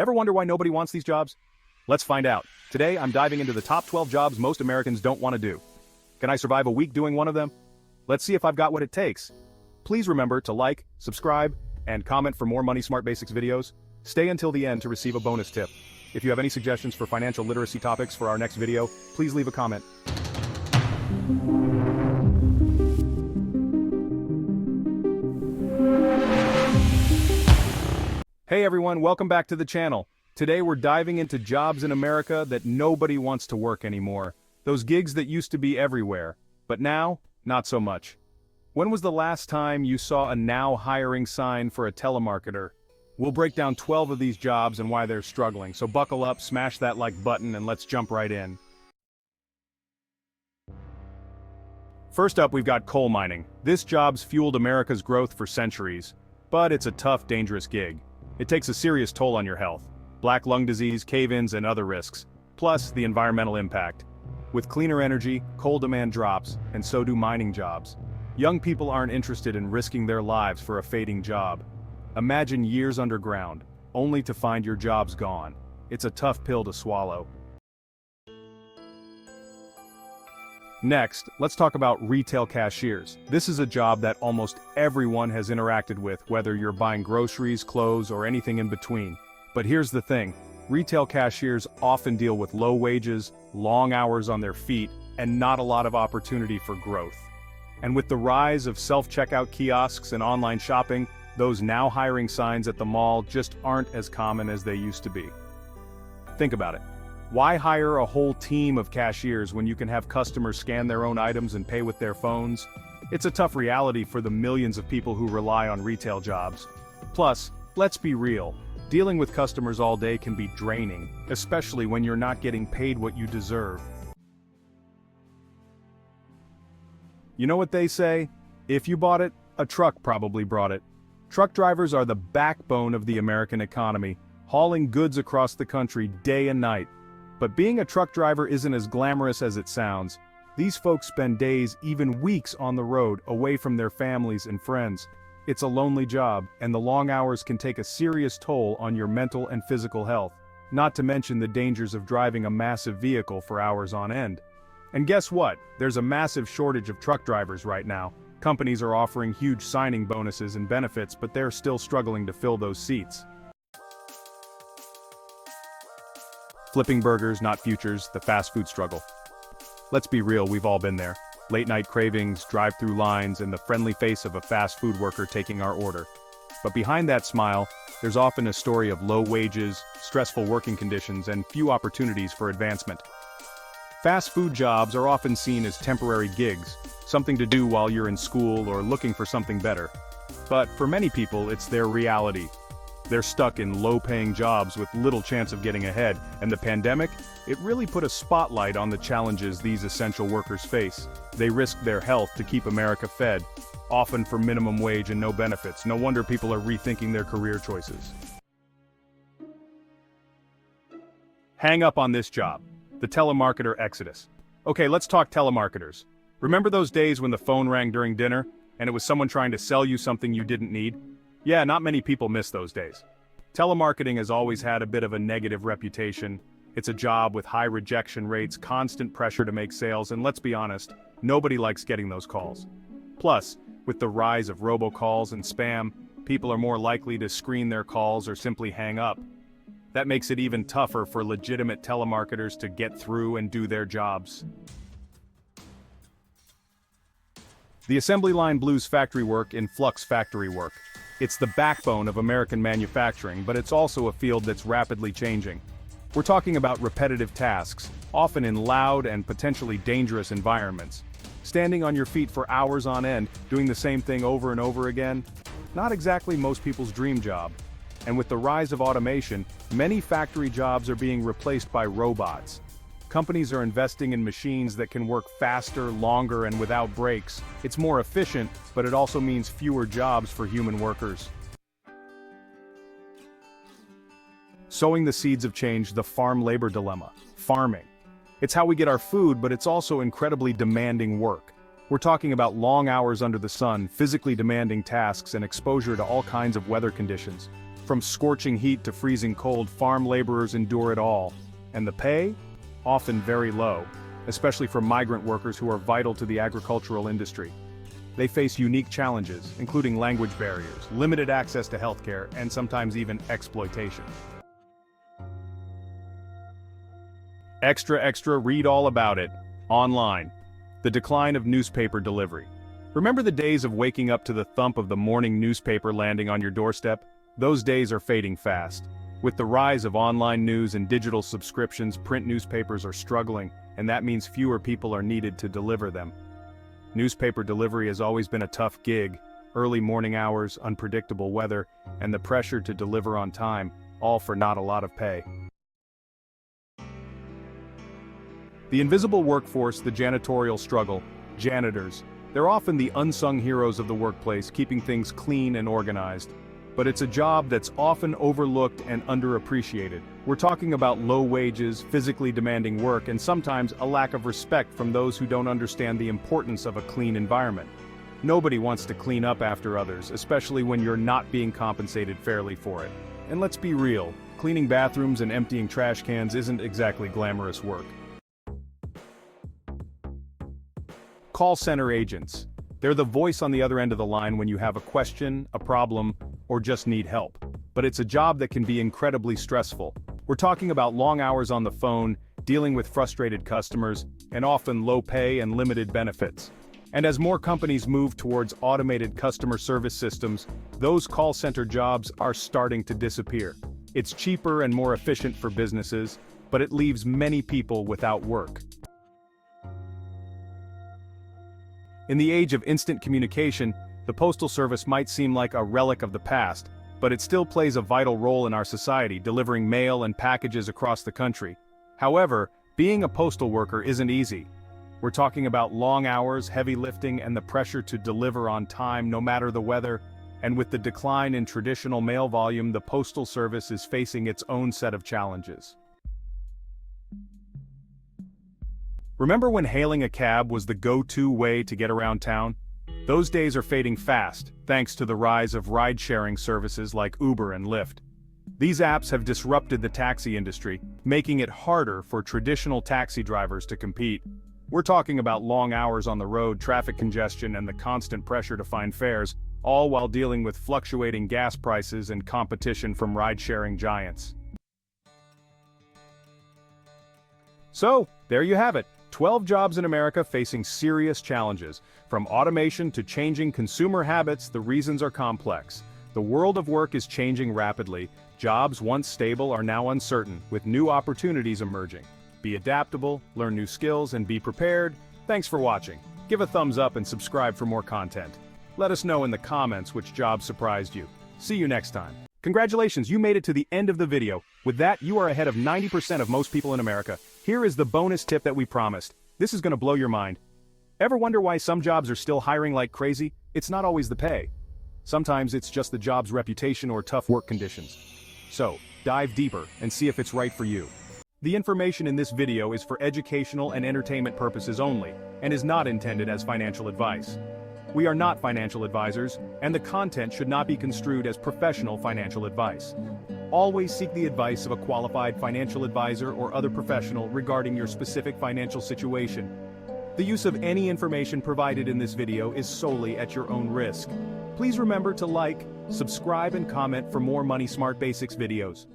Ever wonder why nobody wants these jobs? Let's find out. Today, I'm diving into the top 12 jobs most Americans don't want to do. Can I survive a week doing one of them? Let's see if I've got what it takes. Please remember to like, subscribe, and comment for more Money Smart Basics videos. Stay until the end to receive a bonus tip. If you have any suggestions for financial literacy topics for our next video, please leave a comment. Hey everyone, welcome back to the channel. Today we're diving into jobs in America that nobody wants to work anymore. Those gigs that used to be everywhere, but now, not so much. When was the last time you saw a now hiring sign for a telemarketer? We'll break down 12 of these jobs and why they're struggling, so buckle up, smash that like button, and let's jump right in. First up, we've got coal mining. This job's fueled America's growth for centuries, but it's a tough, dangerous gig. It takes a serious toll on your health. Black lung disease, cave-ins, and other risks. Plus, the environmental impact. With cleaner energy, coal demand drops, and so do mining jobs. Young people aren't interested in risking their lives for a fading job. Imagine years underground, only to find your jobs gone. It's a tough pill to swallow. Next, let's talk about retail cashiers. This is a job that almost everyone has interacted with, whether you're buying groceries, clothes, or anything in between. But here's the thing, retail cashiers often deal with low wages, long hours on their feet, and not a lot of opportunity for growth. And with the rise of self-checkout kiosks and online shopping, those now hiring signs at the mall just aren't as common as they used to be. Think about it. Why hire a whole team of cashiers when you can have customers scan their own items and pay with their phones? It's a tough reality for the millions of people who rely on retail jobs. Plus, let's be real, dealing with customers all day can be draining, especially when you're not getting paid what you deserve. You know what they say? If you bought it, a truck probably brought it. Truck drivers are the backbone of the American economy, hauling goods across the country day and night. But being a truck driver isn't as glamorous as it sounds. These folks spend days, even weeks on the road, away from their families and friends. It's a lonely job, and the long hours can take a serious toll on your mental and physical health, not to mention the dangers of driving a massive vehicle for hours on end. And guess what? There's a massive shortage of truck drivers right now. Companies are offering huge signing bonuses and benefits, but they're still struggling to fill those seats. Flipping burgers, not futures, the fast food struggle. Let's be real, we've all been there. Late-night cravings, drive-through lines, and the friendly face of a fast food worker taking our order. But behind that smile, there's often a story of low wages, stressful working conditions, and few opportunities for advancement. Fast food jobs are often seen as temporary gigs, something to do while you're in school or looking for something better. But for many people, it's their reality. They're stuck in low-paying jobs with little chance of getting ahead, and the pandemic, it really put a spotlight on the challenges these essential workers face. They risk their health to keep America fed, often for minimum wage and no benefits. No wonder people are rethinking their career choices. Hang up on this job, the telemarketer exodus. Okay, let's talk telemarketers. Remember those days when the phone rang during dinner, and it was someone trying to sell you something you didn't need? Yeah, not many people miss those days. Telemarketing has always had a bit of a negative reputation. It's a job with high rejection rates, constant pressure to make sales, and let's be honest, nobody likes getting those calls. Plus, with the rise of robocalls and spam, people are more likely to screen their calls or simply hang up. That makes it even tougher for legitimate telemarketers to get through and do their jobs. The assembly line blues factory work in flux factory work. It's the backbone of American manufacturing, but it's also a field that's rapidly changing. We're talking about repetitive tasks, often in loud and potentially dangerous environments. Standing on your feet for hours on end, doing the same thing over and over again? Not exactly most people's dream job. And with the rise of automation, many factory jobs are being replaced by robots. Companies are investing in machines that can work faster, longer, and without breaks. It's more efficient, but it also means fewer jobs for human workers. Sowing the seeds of change, the farm labor dilemma. Farming. It's how we get our food, but it's also incredibly demanding work. We're talking about long hours under the sun, physically demanding tasks, and exposure to all kinds of weather conditions. From scorching heat to freezing cold, farm laborers endure it all. And the pay? Often very low, especially for migrant workers who are vital to the agricultural industry. They face unique challenges, including language barriers, limited access to healthcare, and sometimes even exploitation. Extra, read all about it. Online. The decline of newspaper delivery. Remember the days of waking up to the thump of the morning newspaper landing on your doorstep? Those days are fading fast. With the rise of online news and digital subscriptions, print newspapers are struggling, and that means fewer people are needed to deliver them. Newspaper delivery has always been a tough gig. Early morning hours, unpredictable weather, and the pressure to deliver on time, all for not a lot of pay. The invisible workforce, the janitorial struggle, janitors. They're often the unsung heroes of the workplace, keeping things clean and organized. But it's a job that's often overlooked and underappreciated. We're talking about low wages, physically demanding work, and sometimes a lack of respect from those who don't understand the importance of a clean environment. Nobody wants to clean up after others, especially when you're not being compensated fairly for it. And let's be real, cleaning bathrooms and emptying trash cans isn't exactly glamorous work. Call center agents. They're the voice on the other end of the line when you have a question, a problem, or just need help. But it's a job that can be incredibly stressful. We're talking about long hours on the phone, dealing with frustrated customers, and often low pay and limited benefits. And as more companies move towards automated customer service systems, those call center jobs are starting to disappear. It's cheaper and more efficient for businesses, but it leaves many people without work. In the age of instant communication, the Postal Service might seem like a relic of the past, but it still plays a vital role in our society, delivering mail and packages across the country. However, being a postal worker isn't easy. We're talking about long hours, heavy lifting, and the pressure to deliver on time no matter the weather. And with the decline in traditional mail volume, the Postal Service is facing its own set of challenges. Remember when hailing a cab was the go-to way to get around town? Those days are fading fast, thanks to the rise of ride-sharing services like Uber and Lyft. These apps have disrupted the taxi industry, making it harder for traditional taxi drivers to compete. We're talking about long hours on the road, traffic congestion, and the constant pressure to find fares, all while dealing with fluctuating gas prices and competition from ride-sharing giants. So, there you have it. 12 jobs in America facing serious challenges. From automation to changing consumer habits, the reasons are complex. The world of work is changing rapidly. Jobs once stable are now uncertain, with new opportunities emerging. Be adaptable, learn new skills, and be prepared. Thanks for watching. Give a thumbs up and subscribe for more content. Let us know in the comments which job surprised you. See you next time. Congratulations, you made it to the end of the video. With that, you are ahead of 90% of most people in America. Here is the bonus tip that we promised. This is going to blow your mind. Ever wonder why some jobs are still hiring like crazy? It's not always the pay. Sometimes it's just the job's reputation or tough work conditions. So, dive deeper and see if it's right for you. The information in this video is for educational and entertainment purposes only, and is not intended as financial advice. We are not financial advisors, and the content should not be construed as professional financial advice. Always seek the advice of a qualified financial advisor or other professional regarding your specific financial situation. The use of any information provided in this video is solely at your own risk. Please remember to like, subscribe, and comment for more Money Smart Basics videos.